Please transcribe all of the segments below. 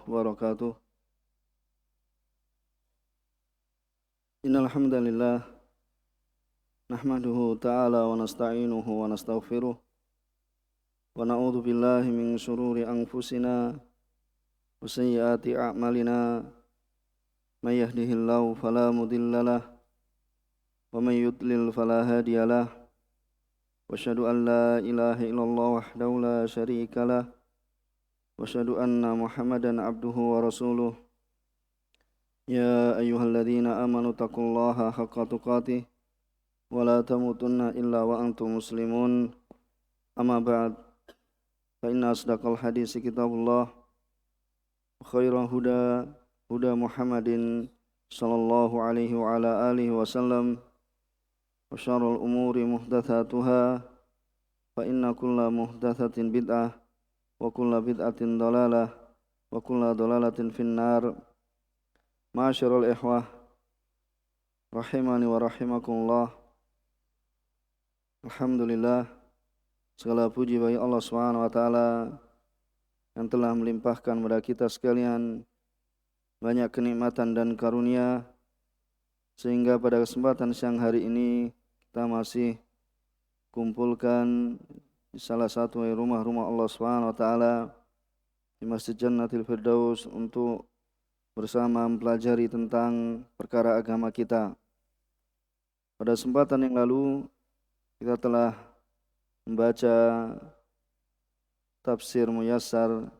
wabarakatuh. Innal hamdalillah nahmaduhu ta'ala wa nasta'inuhu wa nastaghfiruh wa na'udzu billahi min shururi anfusina wa sayyiati a'malina may yahdihillahu fala mudhillalah wa may yudlil fala hadiyalah wa asyhadu an la ilaha illallah wahdahu la syarikalah wa asyhadu anna Muhammadan abduhu wa rasuluh. Ya ayyuhalladzina amanu taqullaha haqqa tuqatih wa la tamutunna illa wa antum muslimun. Amma ba'd, fa inna asdaqal hadisi kitabullah wa khairal huda Muhammadin sallallahu alaihi wa ala alihi wasallam wa syarrul umuri muhdatsatuha fa inna kulla muhdatsatin bid'ah wa kulla bid'atin dalalah wa kulla dalalatin finnar. Ma'asyiral ikhwah rahimani wa rahimakumullah. Alhamdulillah, segala puji bagi Allah Subhanahu wa taala yang telah melimpahkan kepada kita sekalian banyak kenikmatan dan karunia sehingga pada kesempatan siang hari ini kita masih kumpulkan di salah satu rumah-rumah Allah Subhanahu wa taala di Masjid Jannatul Firdaus untuk bersama mempelajari tentang perkara agama kita. Pada kesempatan yang lalu kita telah membaca tafsir muyassar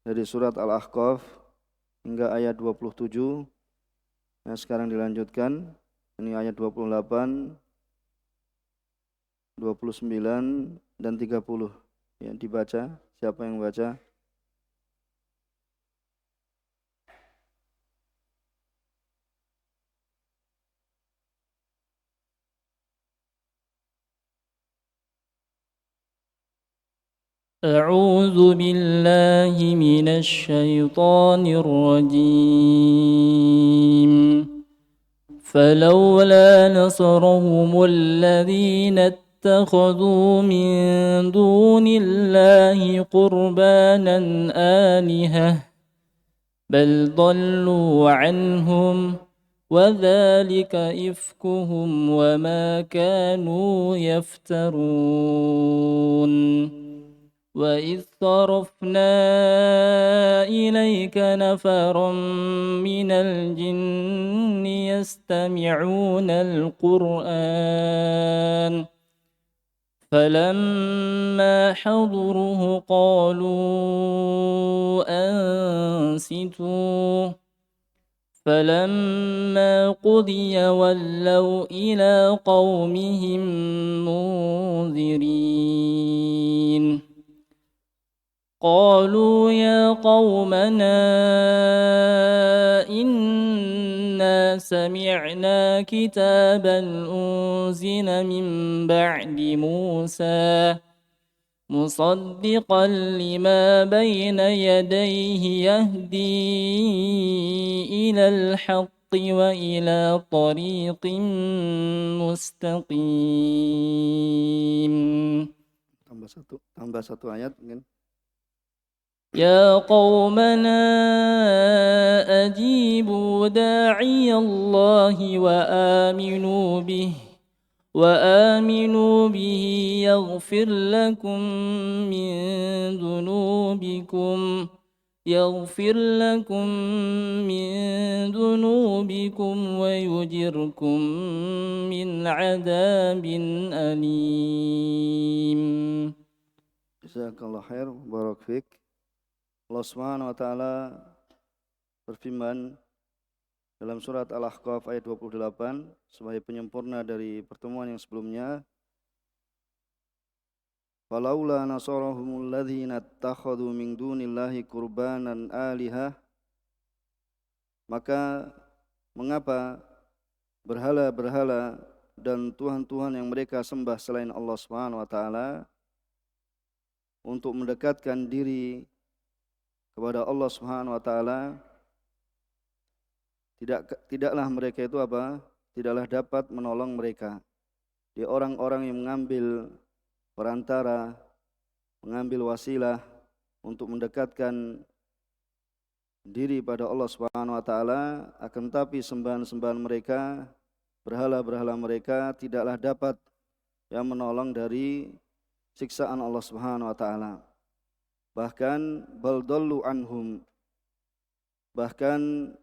dari surat Al-Ahqaf hingga ayat 27. Nah, sekarang dilanjutkan, ini ayat 28, 29 dan 30. Ya, dibaca. Siapa yang baca? أعوذ بالله من الشيطان الرجيم فلولا نصرهم الذين اتخذوا من دون الله قربانا آلهة بل ضلوا عنهم وذلك إفكهم وما كانوا يفترون وإذ صرفنا إليك نفرا من الجن يستمعون القرآن فلما حضروه قالوا أنصتوا فلما قضي ولوا إلى قومهم منذرين قالوا يا قومنا إنا سمعنا كتابا أنزل من بعد موسى مصدقا لما بين يديه يهدي إلى الحق وإلى طريق مستقيم. Tambah satu ayat mungkin. يا قومنا أجيبوا داعي الله وآمنوا به يغفر لكم من ذنوبكم ويجركم من عذاب أليم. Jazakallah khair, barak fik. Allah Subhanahu wa taala berfirman dalam surat Al-Ahqaf ayat 28 sebagai penyempurna dari pertemuan yang sebelumnya. Falaula nasarahumul ladzina ittakhadhu min dunillahi qurbanan alihah, maka mengapa berhala-berhala dan tuhan-tuhan yang mereka sembah selain Allah Subhanahu wa taala untuk mendekatkan diri kepada Allah Subhanahu wa taala, tidaklah mereka itu tidaklah dapat menolong mereka. Di orang-orang yang mengambil perantara, mengambil wasilah untuk mendekatkan diri pada Allah Subhanahu wa taala, akan tapi sembahan-sembahan mereka, berhala-berhala mereka tidaklah dapat yang menolong dari siksaan Allah Subhanahu wa taala. Bahkan baldallu anhum, bahkan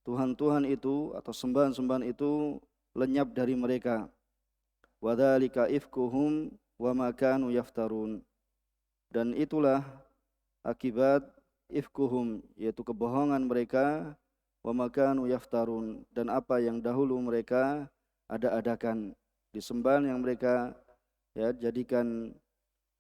Tuhan-Tuhan itu atau sembahan-sembahan itu lenyap dari mereka. Wadzalika ifkuhum wa ma kanu yaftarun. Dan itulah akibat ifkuhum, yaitu kebohongan mereka, wa ma kanu yaftarun, dan apa yang dahulu mereka ada-adakan di sembahan yang mereka jadikan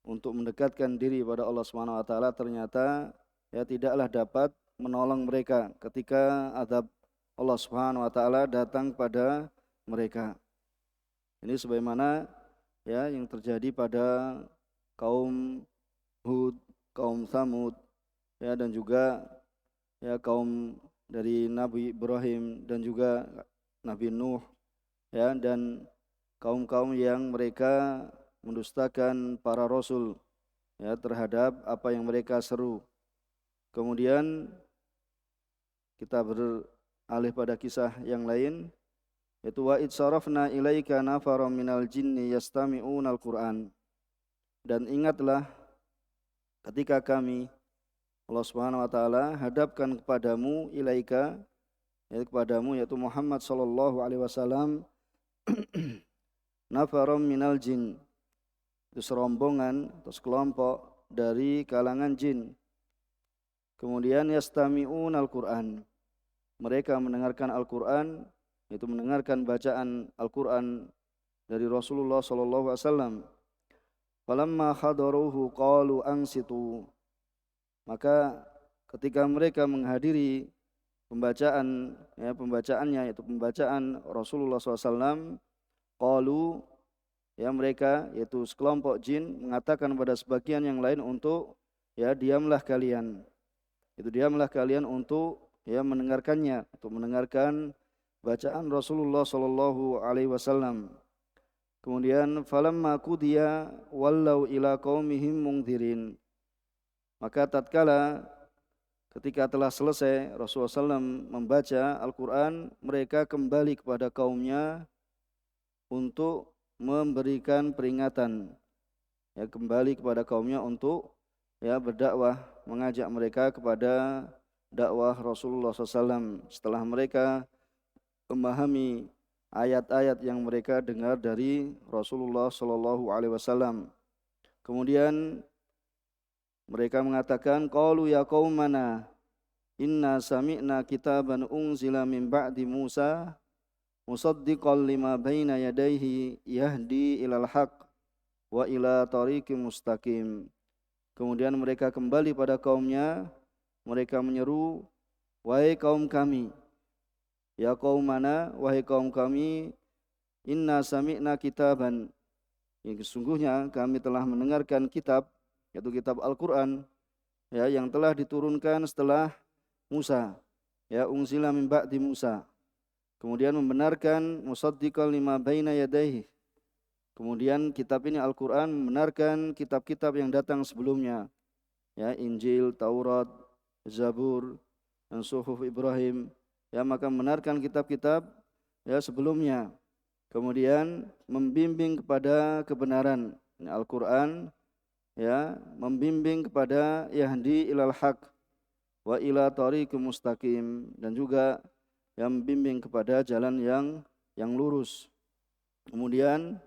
untuk mendekatkan diri pada Allah Subhanahu wa taala, ternyata tidaklah dapat menolong mereka ketika azab Allah Subhanahu wa taala datang pada mereka. Ini sebagaimana yang terjadi pada kaum Hud, kaum Tsamud, dan juga kaum dari Nabi Ibrahim dan juga Nabi Nuh, dan kaum-kaum yang mereka mendustakan para rasul terhadap apa yang mereka seru. Kemudian kita beralih pada kisah yang lain, yaitu wa id sarafna ilaika nafaram minal jinni yastami'unal Qur'an. Dan ingatlah ketika kami, Allah Subhanahu wa taala, hadapkan kepadamu ilaika, kepadamu yaitu Muhammad sallallahu alaihi wasallam, nafaram minal jin, itu serombongan atau sekelompok dari kalangan jin. Kemudian yastami'unal Qur'an, mereka mendengarkan Al-Qur'an, yaitu mendengarkan bacaan Al-Qur'an dari Rasulullah sallallahu alaihi wasallam. Falamma hadaruhu qalu ansitu, maka ketika mereka menghadiri pembacaannya, yaitu pembacaan Rasulullah SAW, qalu, mereka yaitu sekelompok jin mengatakan pada sebagian yang lain untuk diamlah kalian, itu diamlah kalian untuk mendengarkannya, untuk mendengarkan bacaan Rasulullah sallallahu alaihi wasallam. Kemudian falamma qudiya wallau ila qaumihim mungdzirin, maka tatkala ketika telah selesai Rasulullah SAW membaca Al-Quran, mereka kembali kepada kaumnya untuk memberikan peringatan, kembali kepada kaumnya untuk berdakwah, mengajak mereka kepada dakwah Rasulullah SAW setelah mereka memahami ayat-ayat yang mereka dengar dari Rasulullah SAW. Kemudian mereka mengatakan, qalu ya qaumana inna sami'na kitaban unzila min ba'di Musa musaddiqan lima baina yadayhi yahdi ilal haq wa ila tariqim mustaqim. Kemudian mereka kembali pada kaumnya, mereka menyeru, wahai kaum kami, ya qaumana, wahai kaum kami, inna sami'na kitaban, yang sesungguhnya kami telah mendengarkan kitab, yaitu kitab Al-Quran, yang telah diturunkan setelah Musa, unzila min ba'di Musa. Kemudian membenarkan musaddiqan lima baina yadayhi. Kemudian kitab ini Al-Quran membenarkan kitab-kitab yang datang sebelumnya, Injil, Taurat, Zabur, dan Suhuf Ibrahim, maka membenarkan kitab-kitab sebelumnya. Kemudian membimbing kepada kebenaran. Al-Quran membimbing kepada yahdi ilal haq wa ila tariqim mustaqim, dan juga membimbing kepada jalan yang lurus. Kemudian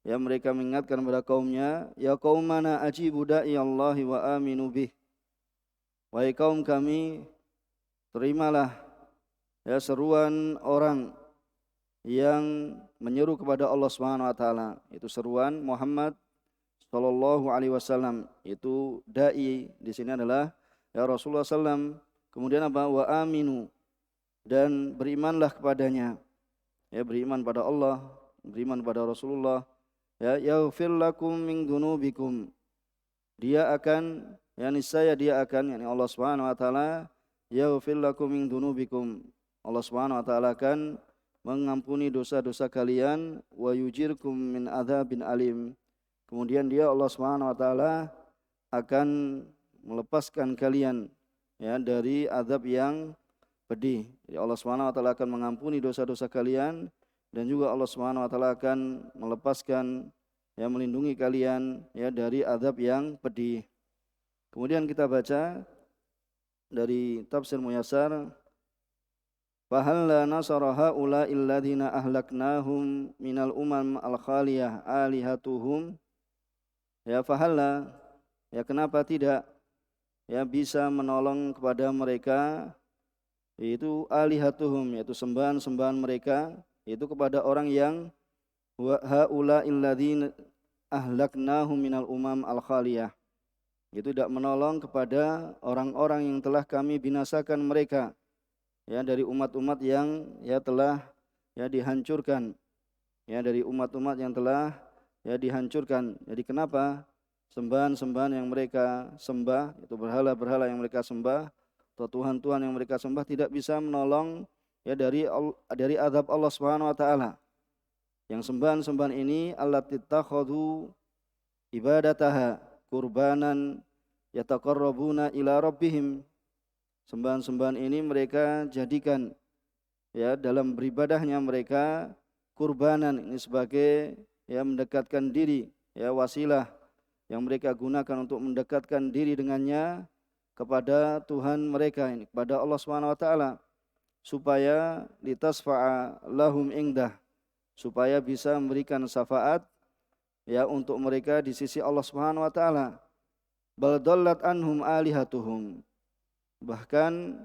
mereka mengingatkan kepada kaumnya, ya qaumana ajibu da'i Allahi wa aminu bih, wahai kaum kami, terimalah seruan orang yang menyeru kepada Allah Subhanahu wa taala, itu seruan Muhammad sallallahu alaihi wasallam, itu dai di sini adalah Rasulullah sallam. Kemudian apa? Wa aminu, dan berimanlah kepadanya, beriman pada Allah, beriman pada Rasulullah, yaghfir lakum min dunubikum, dia akan niscaya dia akan, Allah Subhanahu wa taala, yaghfir lakum min dunubikum, Allah Subhanahu wa taala akan mengampuni dosa-dosa kalian, wa yujirkum min adzabin alim, kemudian dia Allah Subhanahu wa taala akan melepaskan kalian ya dari azab yang pedih. Jadi Allah Subhanahu wa taala akan mengampuni dosa-dosa kalian dan juga Allah Subhanahu wa taala akan melepaskan ya melindungi kalian ya dari azab yang pedih. Kemudian kita baca dari tafsir Muyassar, fahal la nasara haula illadzina ahlaknahum minal umam al-khaliyah alihatuhum, ya fahalla, ya kenapa tidak ya bisa menolong kepada mereka yaitu alihatuhum, yaitu sembahan-sembahan mereka, yaitu kepada orang yang haula illadzina ahlaknahum minal umam al-khaliyah, itu tidak menolong kepada orang-orang yang telah kami binasakan mereka ya dari umat-umat yang ya telah ya dihancurkan, ya dari umat-umat yang telah ya dihancurkan. Jadi kenapa sembahan-sembahan yang mereka sembah, itu berhala-berhala yang mereka sembah atau tuhan-tuhan yang mereka sembah tidak bisa menolong ya dari azab Allah Subhanahu wa taala. Yang sembahan-sembahan ini allati takhadhu ibadataha qurbanan yataqarrabuna ila rabbihim. Sembahan-sembahan ini mereka jadikan ya dalam beribadahnya mereka kurbanan, ini sebagai ya mendekatkan diri, ya wasilah yang mereka gunakan untuk mendekatkan diri dengannya kepada Tuhan mereka, ini kepada Allah Subhanahu wa taala, supaya litasfa'a lahum indah, supaya bisa memberikan syafaat ya untuk mereka di sisi Allah Subhanahu wa taala. Bal dallat anhum alihatuhum, bahkan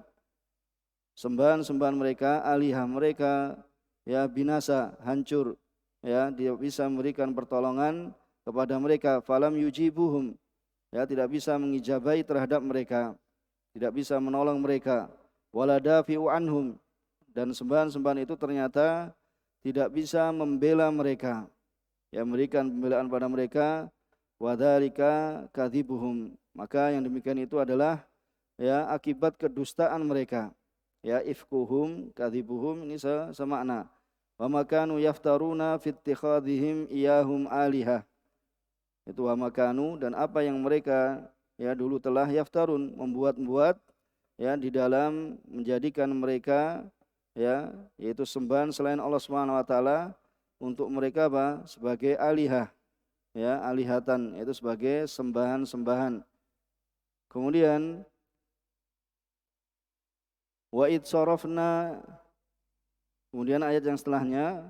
sembahan-sembahan mereka, alihah mereka ya binasa, hancur, ya dia bisa memberikan pertolongan kepada mereka. Falam yujibuhum, ya tidak bisa mengijabai terhadap mereka, tidak bisa menolong mereka. Wala dafi'u anhum, dan sembahan-sembahan itu ternyata tidak bisa membela mereka, ya memberikan pembelaan pada mereka. Wadzalika kadzibuhum, maka yang demikian itu adalah ya akibat kedustaan mereka. Ya ifkuhum kadzibuhum ini semakna. Wa makanu yaftaruna fi ittikhadhihim iyahum alihah, itu wa makanu, dan apa yang mereka ya dulu telah yaftarun membuat-buat ya di dalam menjadikan mereka ya yaitu sembahan selain Allah Subhanahu wa taala untuk mereka apa? Sebagai alihah, ya alihatan, itu sebagai sembahan-sembahan. Kemudian wa id sarafna, kemudian ayat yang setelahnya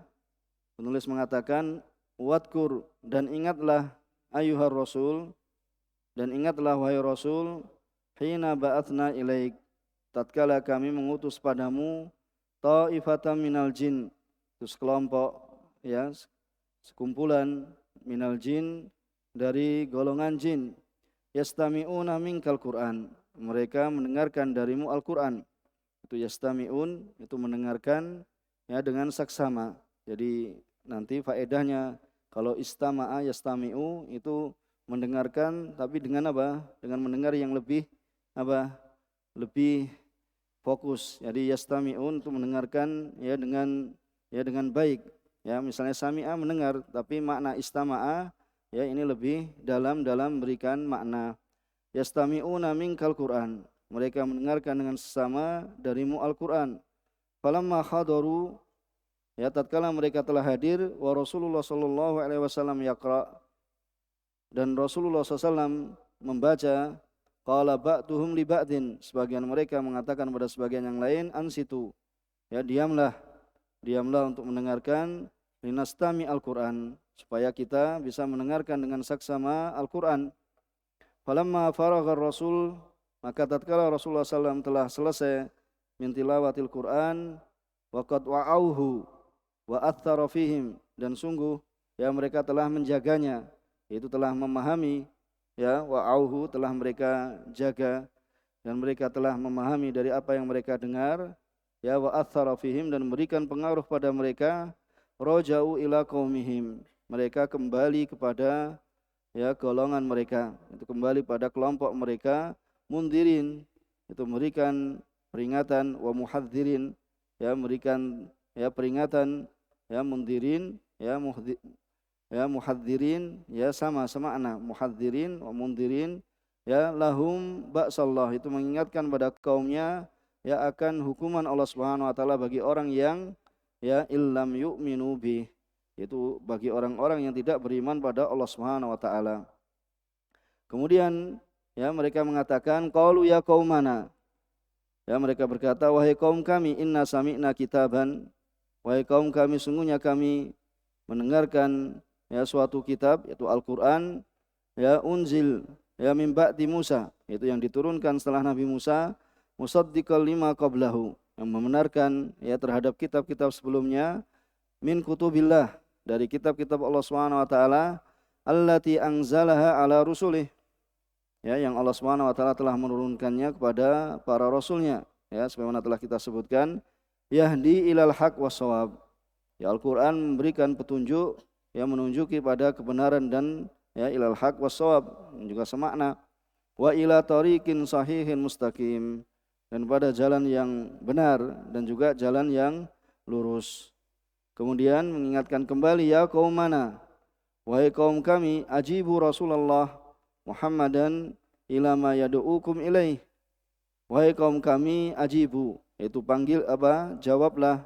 penulis mengatakan wadkur, dan ingatlah ayuhar rasul, dan ingatlah wahai rasul, hina ba'atsna ilaik, tatkala kami mengutus padamu ta'ifatan minal jin, itu sekelompok ya sekumpulan minal jin dari golongan jin, yastami'una minkal Qur'an, mereka mendengarkan darimu Al-Qur'an. Itu yastami'un, itu mendengarkan ya dengan saksama. Jadi nanti faedahnya kalau istama'a yastami'u itu mendengarkan, tapi dengan apa? Dengan mendengar yang lebih apa? Lebih fokus. Jadi yastami'un itu mendengarkan ya dengan baik. Ya, misalnya sami'a mendengar, tapi makna istama'a ya ini lebih dalam memberikan makna. Yastami'una minkal Qur'an, mereka mendengarkan dengan sesama darimu Al-Qur'an. Falamma hadaru, ya tatkala mereka telah hadir, wa Rasulullah sallallahu alaihi wasallam yaqra, dan Rasulullah SAW membaca, qala ba'duhum li ba'din, sebagian mereka mengatakan pada sebagian yang lain, ansitu, ya diamlah untuk mendengarkan, linastami Al-Qur'an, supaya kita bisa mendengarkan dengan saksama Al-Qur'an. Falamma faragha Rasul, maka tatkala Rasulullah SAW telah selesai min tilawatil Qur'an, waqad wa'auhu wa athara fihim, dan sungguh ya mereka telah menjaganya, yaitu telah memahami, ya wa'auhu telah mereka jaga, dan mereka telah memahami dari apa yang mereka dengar, ya wa athara fihim, dan memberikan pengaruh pada mereka, roja'u ila qaumihim, mereka kembali kepada ya golongan mereka, itu kembali pada kelompok mereka, mundirin, itu memberikan peringatan, wa muhadzirin, ya memberikan ya peringatan, ya mundirin, ya muhadzirin, ya sama makna muhadzirin wa mundirin, ya lahum ba'sallah, itu mengingatkan pada kaumnya ya akan hukuman Allah Subhanahu wa taala bagi orang yang ya illam yu'minu bih, itu bagi orang-orang yang tidak beriman pada Allah Subhanahu wa taala. Kemudian ya mereka mengatakan qalu ya qaumana, ya mereka berkata wahai kaum kami, inna sami'na kitaban, wahai kaum kami sungguhnya kami mendengarkan ya suatu kitab yaitu Al-Qur'an, ya unzil ya min ba'di Musa, itu yang diturunkan setelah Nabi Musa, musaddiqal lima qablahu, yang membenarkan ya terhadap kitab-kitab sebelumnya, min kutubillah, dari kitab-kitab Allah Subhanahu wa taala, allati anzalaha ala rusulih, ya yang Allah Subhanahu wa taala telah menurunkannya kepada para rasulnya, ya sebagaimana telah kita sebutkan, yahdi ilal haq wassawab, ya Al-Qur'an memberikan petunjuk yang menunjuki pada kebenaran dan ya ilal haq wassawab, juga semakna, wa ila tariqin sahihin mustaqim, dan pada jalan yang benar dan juga jalan yang lurus. Kemudian mengingatkan kembali ya qaumana, wahai kaum kami, ajibu Rasulullah Muhammadan ila ma yad'ukum ilaih, wahai kaum kami, ajibu, yaitu panggil apa, jawablah,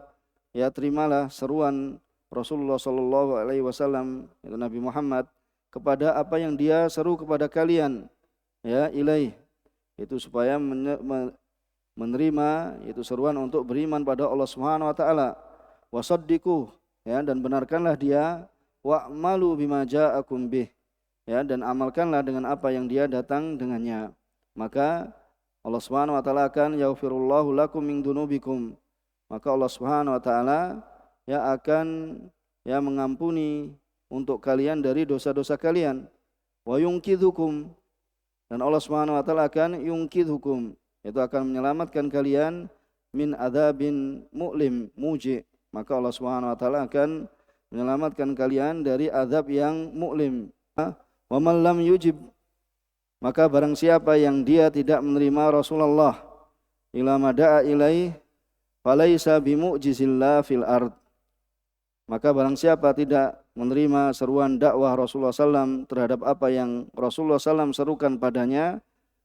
ya terimalah seruan Rasulullah sallallahu alaihi wasallam, itu Nabi Muhammad, kepada apa yang dia seru kepada kalian, ya ilaih, itu supaya menerima itu seruan untuk beriman pada Allah Subhanahu wa taala, wasaddiquh, ya dan benarkanlah dia, wa'malu bima ja'akum bih, ya dan amalkanlah dengan apa yang dia datang dengannya, maka Allah Subhanahu wa taala akan yaghfirullahu lakum min dunubikum, maka Allah Subhanahu wa taala ya akan ya mengampuni untuk kalian dari dosa-dosa kalian, wa yungkidhukum, dan Allah Subhanahu wa taala akan yungkidhukum, itu akan menyelamatkan kalian, min adzabin mu'lim muji, maka Allah Subhanahu wa taala akan menyelamatkan kalian dari azab yang mu'lim. Wa man lam yujib, maka barang siapa yang dia tidak menerima Rasulullah ila ma da'a ilaih falaisa bimu'jizillah fil ard, maka barang siapa tidak menerima seruan dakwah Rasulullah SAW terhadap apa yang Rasulullah SAW serukan padanya,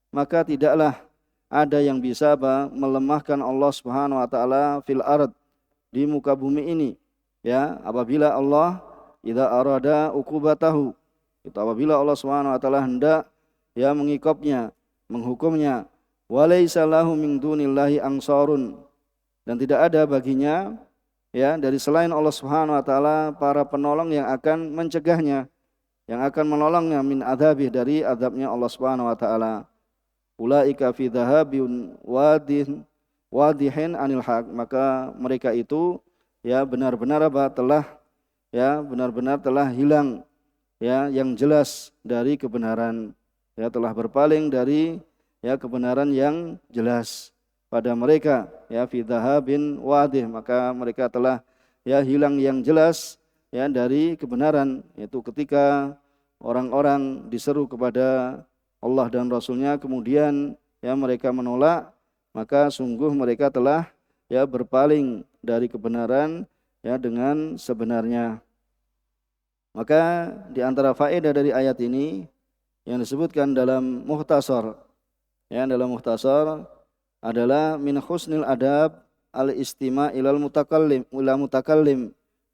maka tidaklah ada yang bisa melemahkan Allah Subhanahu wa taala fil ard, di muka bumi ini, ya apabila Allah idza arada uqubatahu, itu apabila Allah Subhanahu wa taala hendak ya mengikopnya, menghukumnya, walaisa lahu min dunillahi ansarun, dan tidak ada baginya ya dari selain Allah Subhanahu wa taala para penolong yang akan mencegahnya, yang akan menolongnya, min adzabi, dari azabnya Allah Subhanahu wa taala. Ulaika fi dhahabin wadihin anil haq, maka mereka itu ya benar-benar telah hilang ya yang jelas dari kebenaran, ya telah berpaling dari ya kebenaran yang jelas pada mereka, ya fi dhahabin wadih, maka mereka telah ya hilang yang jelas ya dari kebenaran, yaitu ketika orang-orang diseru kepada Allah dan Rasulnya kemudian ya mereka menolak, maka sungguh mereka telah ya berpaling dari kebenaran ya dengan sebenarnya. Maka di antara faedah dari ayat ini yang disebutkan dalam mukhtasar, ya dalam mukhtasar adalah min husnil adab al-istima' ilal mutakallim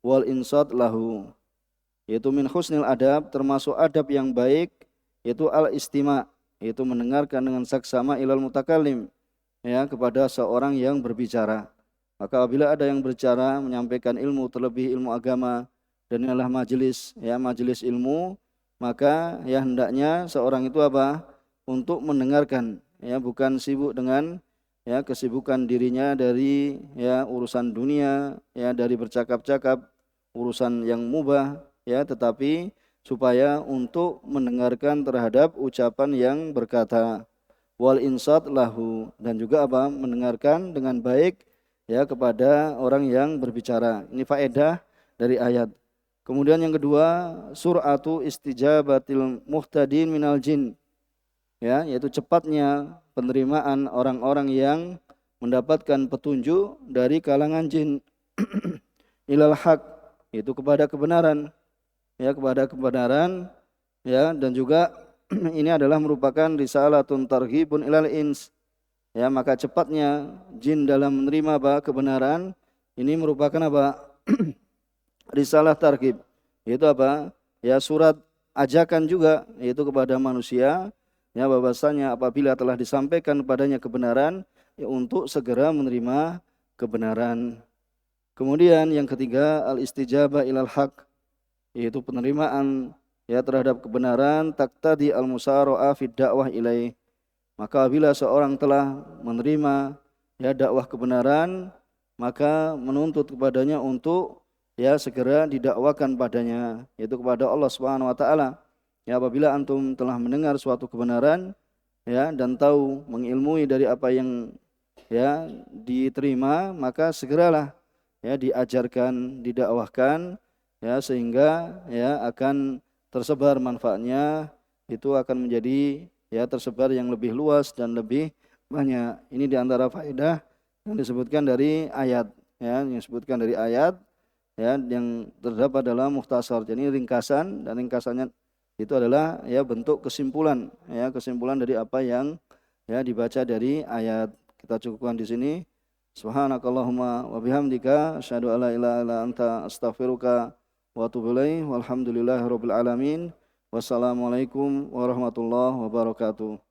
wal insat lahu, yaitu min husnil adab, termasuk adab yang baik, yaitu al-istima', yaitu mendengarkan dengan saksama ilal mutakallim, ya kepada seorang yang berbicara. Maka apabila ada yang berbicara menyampaikan ilmu, terlebih ilmu agama, dan inilah majelis ya majelis ilmu, maka ya hendaknya seorang itu apa? Untuk mendengarkan, ya bukan sibuk dengan ya kesibukan dirinya dari ya urusan dunia, ya dari bercakap-cakap urusan yang mubah, ya tetapi supaya untuk mendengarkan terhadap ucapan yang berkata, wal insat lahu, dan juga apa? Mendengarkan dengan baik ya kepada orang yang berbicara. Ini faedah dari ayat. Kemudian yang kedua, sur'atu istijabatil muhtadin minal jin, ya yaitu cepatnya penerimaan orang-orang yang mendapatkan petunjuk dari kalangan jin ilal haq, itu kepada kebenaran, ya kepada kebenaran, ya dan juga ini adalah merupakan risalatun targhibun ilal ins. Ya, maka cepatnya jin dalam menerima apa? Kebenaran ini merupakan apa? Risalah targhib. Yaitu apa? Ya, surat ajakan juga yaitu kepada manusia ya bahwasanya apabila telah disampaikan padanya kebenaran ya untuk segera menerima kebenaran. Kemudian yang ketiga al-istijabah ilal haq yaitu penerimaan ya terhadap kebenaran taqtadi al-musara'a fid dakwah ilaih. Maka bila seorang telah menerima ya dakwah kebenaran, maka menuntut kepadanya untuk ya segera didakwakan padanya, yaitu kepada Allah Subhanahu wa taala. Ya apabila antum telah mendengar suatu kebenaran ya dan tahu mengilmui dari apa yang ya diterima, maka segeralah ya diajarkan, didakwahkan ya sehingga ya akan tersebar manfaatnya, itu akan menjadi ya tersebar yang lebih luas dan lebih banyak. Ini diantara faedah yang disebutkan dari ayat ya, yang disebutkan dari ayat ya yang terdapat dalam mukhtasar. Jadi ringkasan dan ringkasannya itu adalah ya bentuk kesimpulan ya, kesimpulan dari apa yang ya dibaca dari ayat. Kita cukupkan di sini. Subhanakallahumma wa bihamdika asyhadu an la ilaha illa anta astaghfiruka wa atubu ilaik. Walhamdulillahirabbil alamin. Wassalamualaikum warahmatullahi wabarakatuh.